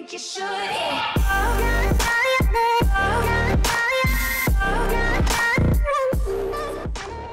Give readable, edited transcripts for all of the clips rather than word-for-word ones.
think you should.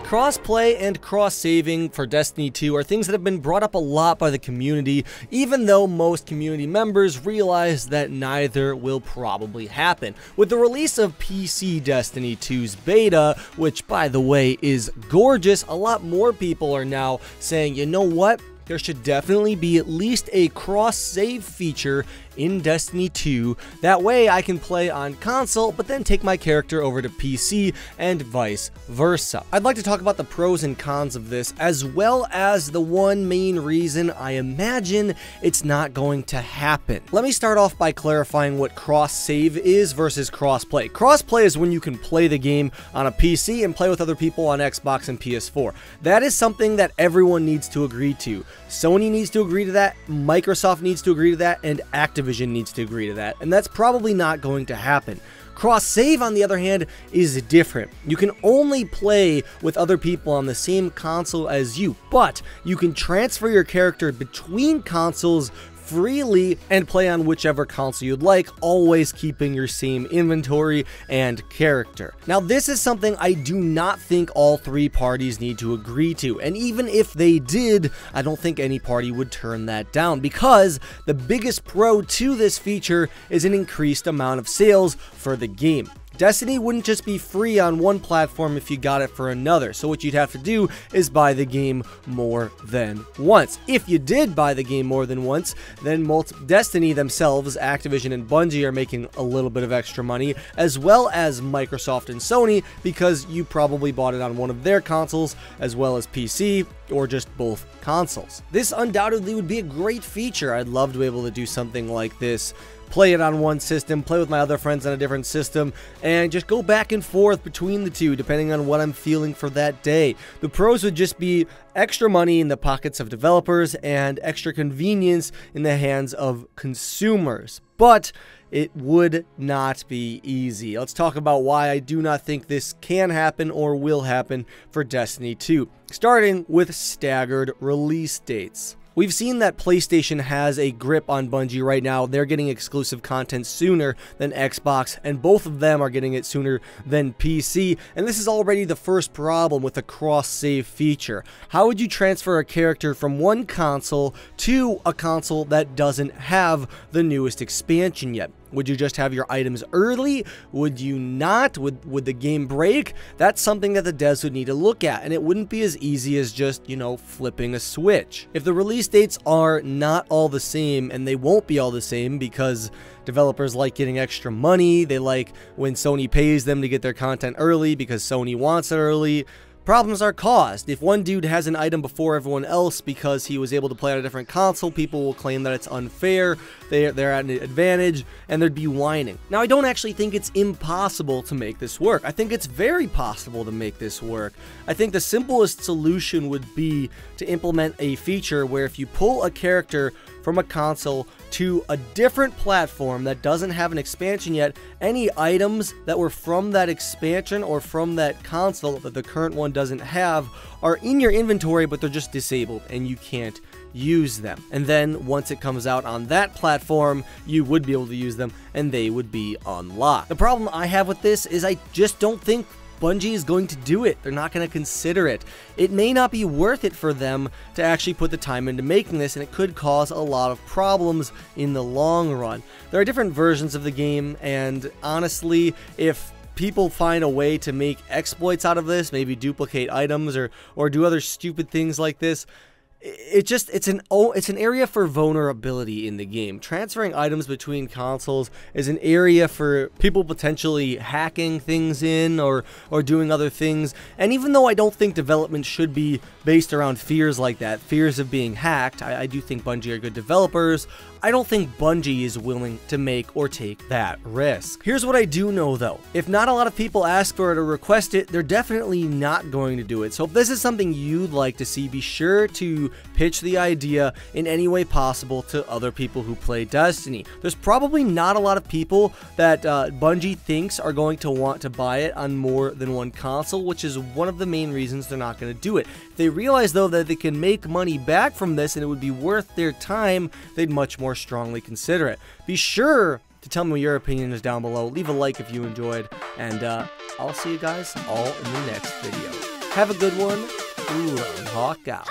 Crossplay and cross-saving for Destiny 2 are things that have been brought up a lot by the community, even though most community members realize that neither will probably happen. With the release of PC Destiny 2's beta, which by the way is gorgeous, a lot more people are now saying, you know what? There should definitely be at least a cross-save feature in Destiny 2. That way I can play on console, but then take my character over to PC and vice versa. I'd like to talk about the pros and cons of this, as well as the one main reason I imagine it's not going to happen. Let me start off by clarifying what cross-save is versus cross-play. Cross-play is when you can play the game on a PC and play with other people on Xbox and PS4. That is something that everyone needs to agree to. Sony needs to agree to that, Microsoft needs to agree to that, and Activision needs to agree to that, and that's probably not going to happen. Cross-save, on the other hand, is different. You can only play with other people on the same console as you, but you can transfer your character between consoles freely and play on whichever console you'd like, always keeping your same inventory and character. Now, this is something I do not think all three parties need to agree to, and even if they did, I don't think any party would turn that down, because the biggest pro to this feature is an increased amount of sales for the game. Destiny wouldn't just be free on one platform if you got it for another, so what you'd have to do is buy the game more than once. If you did buy the game more than once, then Destiny themselves, Activision and Bungie, are making a little bit of extra money, as well as Microsoft and Sony, because you probably bought it on one of their consoles, as well as PC, or just both consoles. This undoubtedly would be a great feature. I'd love to be able to do something like this. Play it on one system, play with my other friends on a different system, and just go back and forth between the two depending on what I'm feeling for that day. The pros would just be extra money in the pockets of developers and extra convenience in the hands of consumers. But it would not be easy. Let's talk about why I do not think this can happen or will happen for Destiny 2, starting with staggered release dates. We've seen that PlayStation has a grip on Bungie right now. They're getting exclusive content sooner than Xbox, and both of them are getting it sooner than PC, and this is already the first problem with the cross-save feature. How would you transfer a character from one console to a console that doesn't have the newest expansion yet? Would you just have your items early? Would you not? Would the game break? That's something that the devs would need to look at, and it wouldn't be as easy as just, you know, flipping a switch. If the release dates are not all the same, and they won't be all the same because developers like getting extra money, they like when Sony pays them to get their content early because Sony wants it early, problems are caused. If one dude has an item before everyone else because he was able to play on a different console, people will claim that it's unfair, they're at an advantage, and there'd be whining. Now, I don't actually think it's impossible to make this work. I think it's very possible to make this work. I think the simplest solution would be to implement a feature where if you pull a character from a console to a different platform that doesn't have an expansion yet, any items that were from that expansion or from that console that the current one doesn't have are in your inventory, but they're just disabled and you can't use them. And then once it comes out on that platform, you would be able to use them and they would be unlocked. The problem I have with this is I just don't think Bungie is going to do it. They're not going to consider it. It may not be worth it for them to actually put the time into making this, and it could cause a lot of problems in the long run. There are different versions of the game, and honestly, if people find a way to make exploits out of this, maybe duplicate items or do other stupid things like this, it's an area for vulnerability in the game. Transferring items between consoles is an area for people potentially hacking things in or doing other things. And even though I don't think development should be based around fears like that, fears of being hacked, I do think Bungie are good developers. I don't think Bungie is willing to make or take that risk. Here's what I do know though. If not a lot of people ask for it or request it, they're definitely not going to do it. So if this is something you'd like to see, be sure to pitch the idea in any way possible to other people who play Destiny. There's probably not a lot of people that Bungie thinks are going to want to buy it on more than one console, which is one of the main reasons they're not going to do it. If they realize, though, that they can make money back from this and it would be worth their time, they'd much more strongly consider it. Be sure to tell me what your opinion is down below. Leave a like if you enjoyed, and I'll see you guys all in the next video. Have a good one. Ooh, Hawk out.